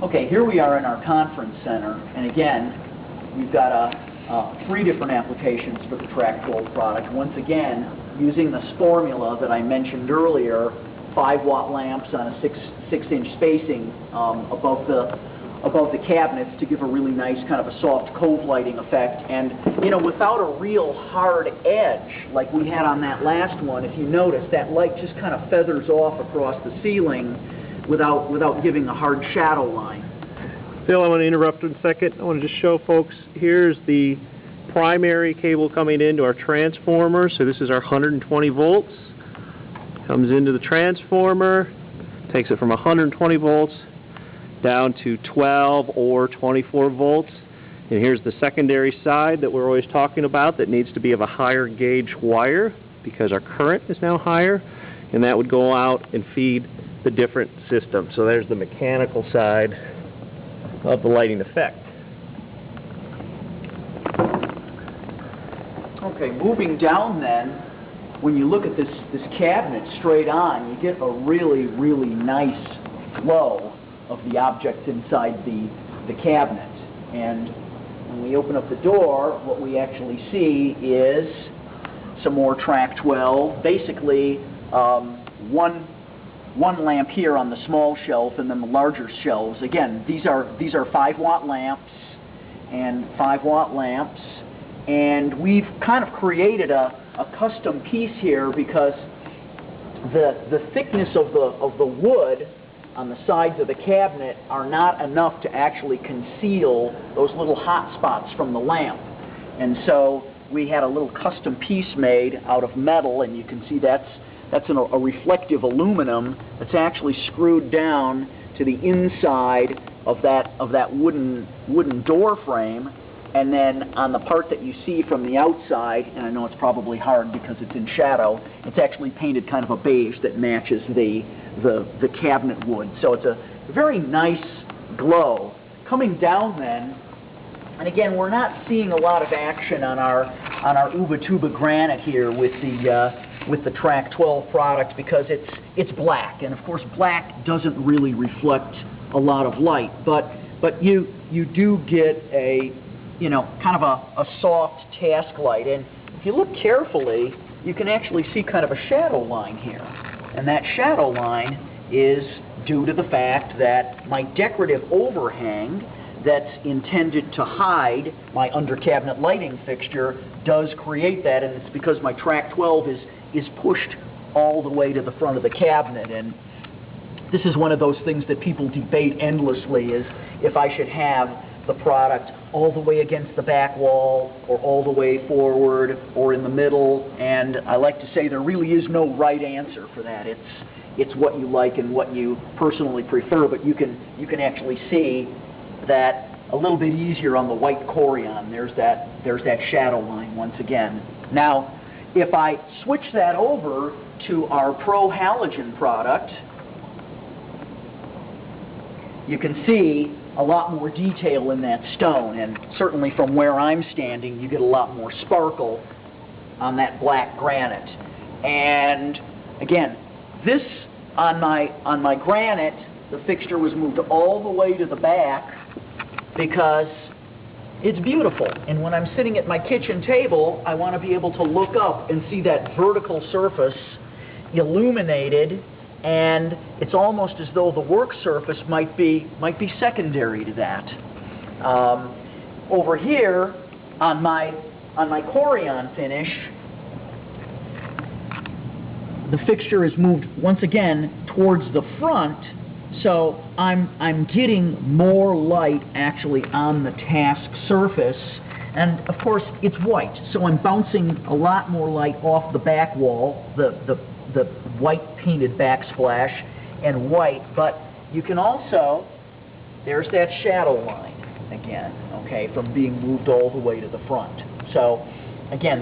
Okay, here we are in our conference center, and again, we've got 3 different applications for the Trac12 product. Once again, using this formula that I mentioned earlier, 5-watt lamps on a 6-inch spacing above the cabinets to give a really nice kind of a soft cove lighting effect. And you know, without a real hard edge like we had on that last one, if you notice, that light just kind of feathers off across the ceiling without giving a hard shadow line. Phil, I want to interrupt in a second. I want to just show folks, here's the primary cable coming into our transformer. So this is our 120 volts. Comes into the transformer, takes it from 120 volts down to 12 or 24 volts. And here's the secondary side that we're always talking about that needs to be of a higher gauge wire because our current is now higher, and that would go out and feed the different systems. So there's the mechanical side of the lighting effect. Okay, moving down then, when you look at this cabinet straight on, you get a really, really nice flow of the objects inside the cabinet. And when we open up the door, what we actually see is some more Trac12, basically one lamp here on the small shelf and then the larger shelves. Again, these are 5-watt lamps and 5-watt lamps, and we've kind of created a custom piece here because the thickness of the wood on the sides of the cabinet are not enough to actually conceal those little hot spots from the lamp. And so we had a little custom piece made out of metal, and you can see that's a reflective aluminum that's actually screwed down to the inside of that wooden door frame. And then on the part that you see from the outside, and I know it's probably hard because it's in shadow, it's actually painted kind of a beige that matches the cabinet wood. So it's a very nice glow. Coming down then, and again, we're not seeing a lot of action on our Ubatuba granite here with the Trac12 product because it's black, and of course black doesn't really reflect a lot of light, but you do get a kind of a soft task light, and if you look carefully, you can actually see kind of a shadow line here, and that shadow line is due to the fact that my decorative overhang that's intended to hide my under cabinet lighting fixture does create that, and it's because my Trac12 is pushed all the way to the front of the cabinet. And this is one of those things that people debate endlessly, is if I should have the product all the way against the back wall or all the way forward or in the middle, and I like to say there really is no right answer for that. It's what you like and what you personally prefer, but you can actually see that a little bit easier on the white Corian. There's that shadow line once again. Now, if I switch that over to our Pro Halogen product, you can see a lot more detail in that stone, and certainly from where I'm standing, you get a lot more sparkle on that black granite. And again, this on my granite, the fixture was moved all the way to the back because it's beautiful, and when I'm sitting at my kitchen table, I want to be able to look up and see that vertical surface illuminated, and it's almost as though the work surface might be secondary to that. Over here on my Corian finish, the fixture is moved once again towards the front, so I'm getting more light actually on the task surface, and of course it's white, so I'm bouncing a lot more light off the back wall, the white painted backsplash and white, but you can also, there's that shadow line again, okay, from being moved all the way to the front. So again,